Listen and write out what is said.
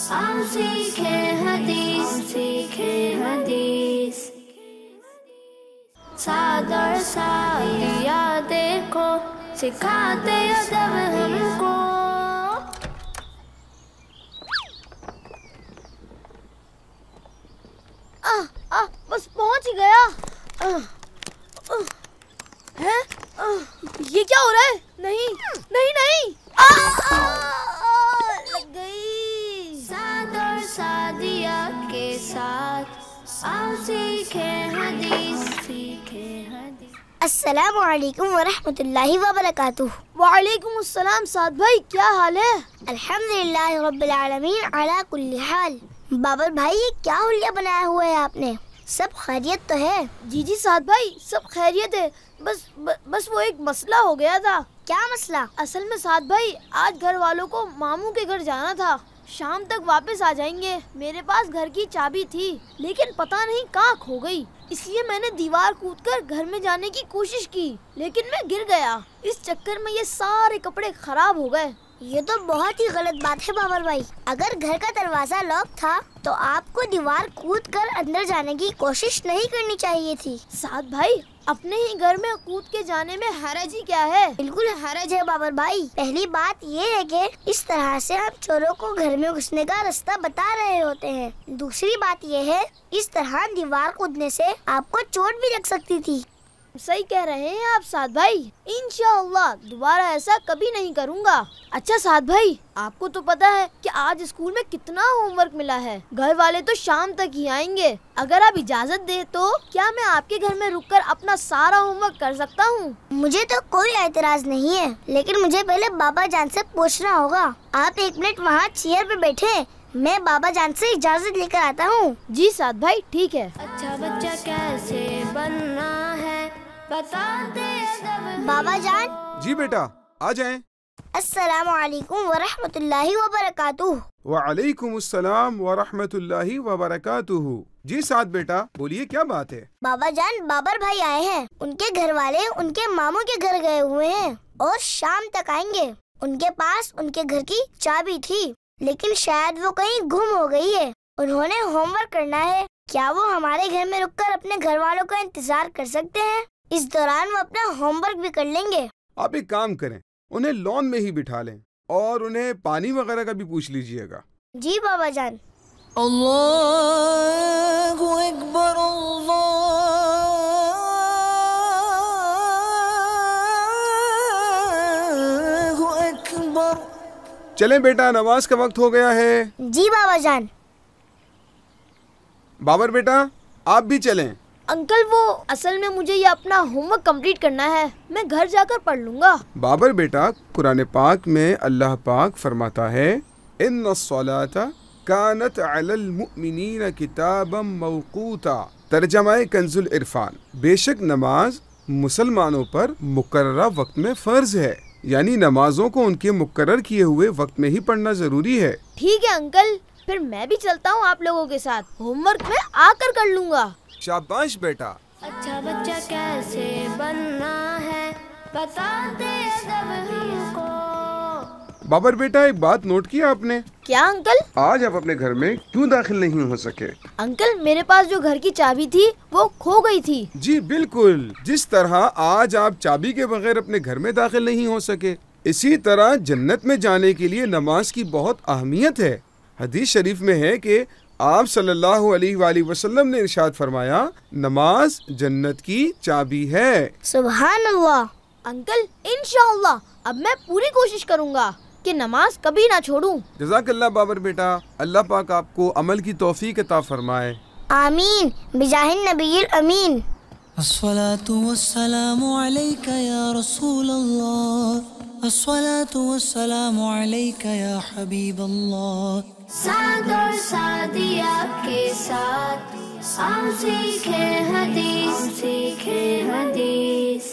आओ सीखे हदीस। सादर सादिया देखो सिखाते अदब हमको। बस पहुंच ही गया। है? ये क्या हो रहा है? नहीं नहीं नहीं, लग गई। सादर सादिया के साथ आओ सीखे हदीस। अस्सलामु अलैकुम वरहमतुल्लाहि वबरकातुहू। वालेकुम अस्सलाम साद भाई, क्या हाल है? अल्हम्दुलिल्लाह रब्बिल आलमीन अला कुल्ली हाल। बाबर भाई, ये क्या हुलिया बनाया हुआ है आपने? सब खैरियत तो है? जी जी साद भाई, सब खैरियत है। बस वो एक मसला हो गया था। क्या मसला? असल में साद भाई, आज घर वालों को मामू के घर जाना था। शाम तक वापस आ जाएंगे। मेरे पास घर की चाबी थी, लेकिन पता नहीं कहाँ खो गई। इसलिए मैंने दीवार कूदकर घर में जाने की कोशिश की, लेकिन मैं गिर गया। इस चक्कर में ये सारे कपड़े खराब हो गए। ये तो बहुत ही गलत बात है बाबर भाई। अगर घर का दरवाजा लॉक था तो आपको दीवार कूदकर अंदर जाने की कोशिश नहीं करनी चाहिए थी। साद भाई, अपने ही घर में कूद के जाने में हरज ही क्या है? बिल्कुल हरज है बाबर भाई। पहली बात ये है कि इस तरह से हम चोरों को घर में घुसने का रास्ता बता रहे होते हैं। दूसरी बात ये है, इस तरह दीवार कूदने से आपको चोट भी लग सकती थी। सही कह रहे हैं आप साद भाई। इंशाअल्लाह दोबारा ऐसा कभी नहीं करूँगा। अच्छा साद भाई, आपको तो पता है कि आज स्कूल में कितना होमवर्क मिला है। घर वाले तो शाम तक ही आएंगे। अगर आप इजाज़त दे तो क्या मैं आपके घर में रुककर अपना सारा होमवर्क कर सकता हूँ? मुझे तो कोई एतराज नहीं है, लेकिन मुझे पहले बाबा जान से पूछना होगा। आप 1 मिनट वहाँ चेयर पे बैठे, मैं बाबा जान से इजाज़त लेकर आता हूँ। जी साद भाई, ठीक है। अच्छा बच्चा कैसे बनना है बताते अदब। बाबा जान। जी बेटा, आ जाएं। अस्सलामु अलैकुम वरहमतुल्लाहि वबरकातुहू। वालेकुम अस्सलाम वरहमतुल्लाहि वबरकातुहू। जी साद बेटा, बोलिए क्या बात है? बाबा जान, बाबर भाई आए हैं। उनके घर वाले उनके मामू के घर गए हुए हैं और शाम तक आएंगे। उनके पास उनके घर की चाबी थी, लेकिन शायद वो कहीं गुम हो गई है। उन्होंने होमवर्क करना है। क्या वो हमारे घर में रुककर अपने घर वालों का इंतजार कर सकते हैं? इस दौरान वो अपना होमवर्क भी कर लेंगे। आप एक काम करें, उन्हें लॉन में ही बिठा लें और उन्हें पानी वगैरह का भी पूछ लीजिएगा। जी बाबा जान। अल्लाहु अकबर, अल्लाहु अकबर। चलें बेटा, नमाज का वक्त हो गया है। जी बाबा जान। बाबर बेटा, आप भी चलें। अंकल, वो असल में मुझे ये अपना होमवर्क कंप्लीट करना है। मैं घर जाकर पढ़ लूँगा। बाबर बेटा, कुरान पाक में अल्लाह पाक फरमाता है, इन्नस्सलाता कानत अलल मुमिनीन किताबम मौकूता। तर्जमाए कंजुल इरफान, बेशक नमाज मुसलमानों पर मुकर्ररा वक्त में फर्ज है, यानी नमाजों को उनके मुकर्रर किए हुए वक्त में ही पढ़ना जरूरी है। ठीक है अंकल, फिर मैं भी चलता हूँ आप लोगों के साथ। होमवर्क में आकर कर लूँगा। शाबाश बेटा। अच्छा बच्चा कैसे बनना है बताते अदब हमको। बाबर बेटा, एक बात नोट किया आपने? क्या अंकल? आज आप अपने घर में क्यों दाखिल नहीं हो सके? अंकल, मेरे पास जो घर की चाबी थी वो खो गई थी। जी बिल्कुल, जिस तरह आज आप चाबी के बगैर अपने घर में दाखिल नहीं हो सके, इसी तरह जन्नत में जाने के लिए नमाज की बहुत अहमियत है। हदीस शरीफ में है कि आप सल्लल्लाहु अलैहि वसल्लम ने इरशाद फरमाया, नमाज जन्नत की चाबी है। सुभान अल्लाह। अंकल, इंशाअल्लाह अब मैं पूरी कोशिश करूँगा कि नमाज कभी ना छोड़ूं। जज़ाकल्लाह बाबर बेटा, अल्लाह पाक आपको अमल की तौफीक अता फरमाए। आमीन बिजाहिन नबील अमीन। अस्सलातु वस्सलामु अलैका या रसूल अल्लाह, अस्सलातु वस्सलामु अलैका या हबीब अल्लाह। सादर सादिया के साथ आओ सीखे हदीस।